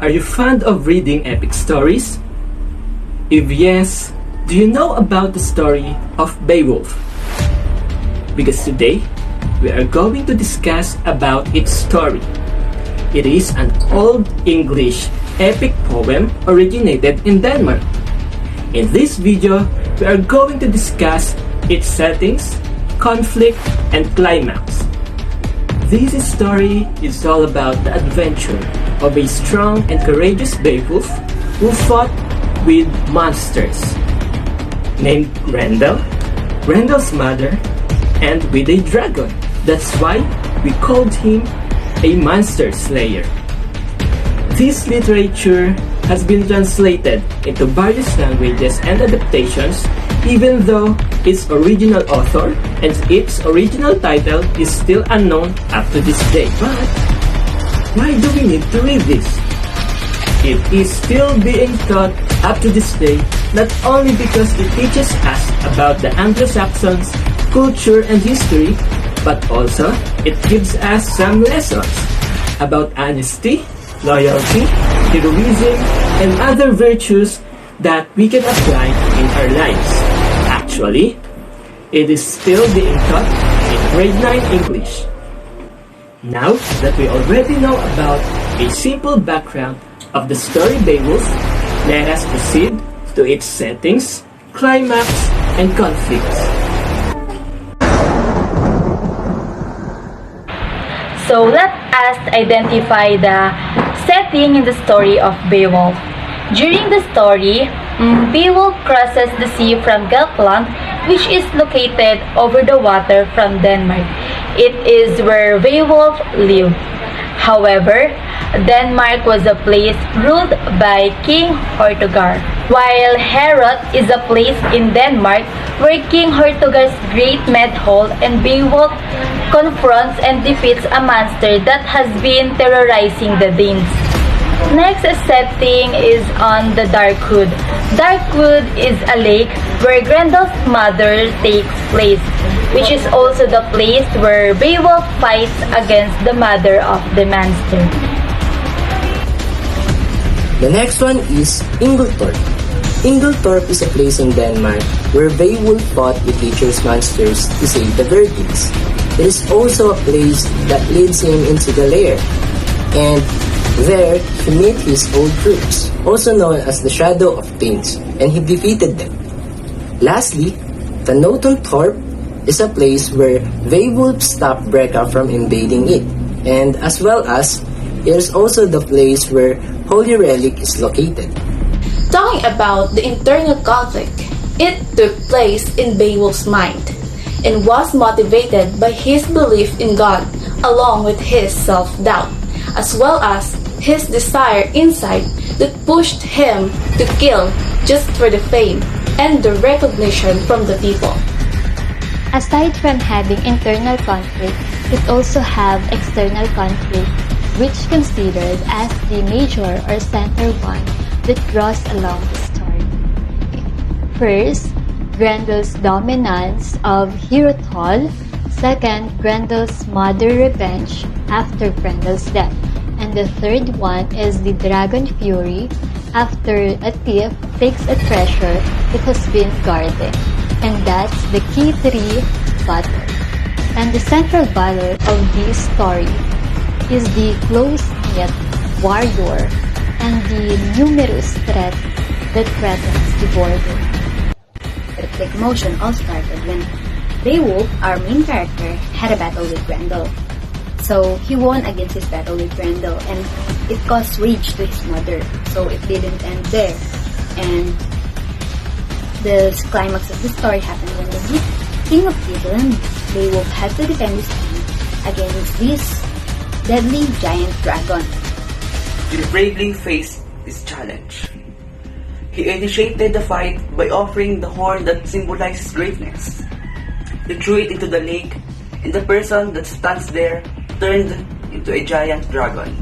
Are you fond of reading epic stories? If yes, do you know about the story of Beowulf? Because today, we are going to discuss about its story. It is an Old English epic poem originated in Denmark. In this video, we are going to discuss its settings, conflict, and climax. This story is all about the adventure of a strong and courageous Beowulf who fought with monsters named Grendel, Grendel's mother, and with a dragon. That's why we called him a monster slayer. This literature has been translated into various languages and adaptations, even though its original author and its original title is still unknown up to this day. But why do we need to read this? It is still being taught up to this day, not only because it teaches us about the Anglo-Saxons' culture and history, but also it gives us some lessons about honesty, loyalty, heroism, and other virtues that we can apply in our lives. Actually, it is still being taught in grade 9 English. Now that we already know about a simple background of the story Beowulf, let us proceed to its settings, climax, and conflicts. So let us identify the setting in the story of Beowulf. During the story, Beowulf crosses the sea from Geltland, which is located over the water from Denmark. It is where Beowulf lived. However, Denmark was a place ruled by King Hortogar, while Herod is a place in Denmark where King Hortogar's great Med hold, and Beowulf confronts and defeats a monster that has been terrorizing the Danes. Next setting is on the Darkwood. Darkwood is a lake where Grendel's mother takes place, which is also the place where Beowulf fights against the mother of the monster. The next one is Ingletorp. Ingletorp is a place in Denmark where Beowulf fought with nature's monsters to save the virgins. It is also a place that leads him into the lair, and there he met his old troops, also known as the Shadow of Things, and he defeated them. Lastly, the Notentorp is a place where Beowulf stopped Brecca from invading it, and as well as it is also the place where Holy Relic is located. Talking about the internal conflict, it took place in Beowulf's mind and was motivated by his belief in God along with his self-doubt, as well as his desire inside that pushed him to kill just for the fame and the recognition from the people. Aside from having internal conflict, it also have external conflict, which considered as the major or center one that draws along the story. First, Grendel's dominance of Hrothal. Second, Grendel's mother revenge after Grendel's death. And the third one is the Dragon Fury after a thief takes a treasure that has been guarded. And that's the key 3 battle. And the central battle of this story is the close-knit warrior and the numerous threat that threatens the border. The quick motion all started when Beowulf, our main character, had a battle with Grendel. So he won against his battle with Grendel, and it caused rage to his mother. So it didn't end there. And the climax of the story happened when the king of England, Beowulf, had to defend his king against this deadly giant dragon. He bravely faced this challenge. He initiated the fight by offering the horn that symbolizes greatness. He threw it into the lake, and the person that stands there turned into a giant dragon.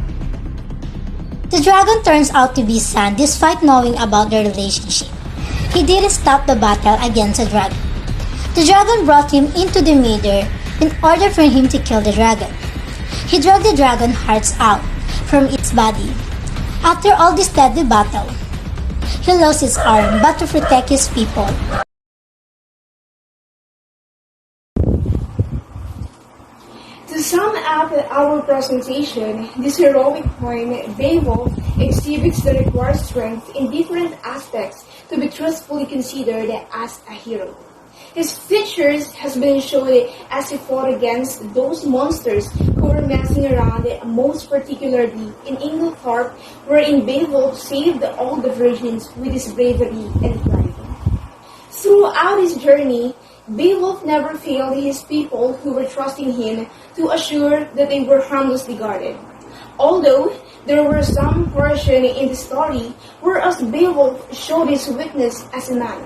The dragon turns out to be Sand despite knowing about their relationship. He didn't stop the battle against the dragon. The dragon brought him into the meadow in order for him to kill the dragon. He dragged the dragon hearts out from its body. After all this deadly battle, he lost his arm, but to protect his people, to sum up our presentation, this heroic poem, Beowulf, exhibits the required strength in different aspects to be truthfully considered as a hero. His features has been shown as he fought against those monsters who were messing around, most particularly in Inglethorpe, wherein Beowulf saved all the virgins with his bravery and pride. Throughout his journey, Beowulf never failed his people who were trusting him to assure that they were harmlessly guarded. Although there were some portions in the story whereas Beowulf showed his weakness as a man,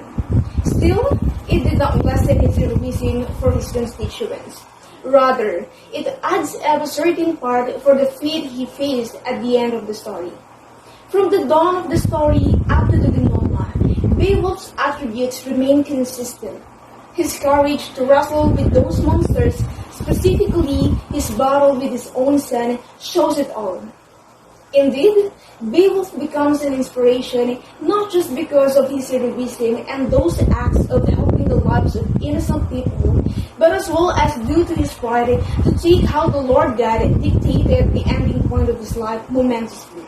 still, it did not lessen his heroism for his constituents. Rather, it adds a certain part for the fate he faced at the end of the story. From the dawn of the story up to the denouement, Beowulf's attributes remain consistent. His courage to wrestle with those monsters, specifically his battle with his own son, shows it all. Indeed, Beowulf becomes an inspiration not just because of his heroism and those acts of helping the lives of innocent people, but as well as due to his pride to take how the Lord God dictated the ending point of his life momentously.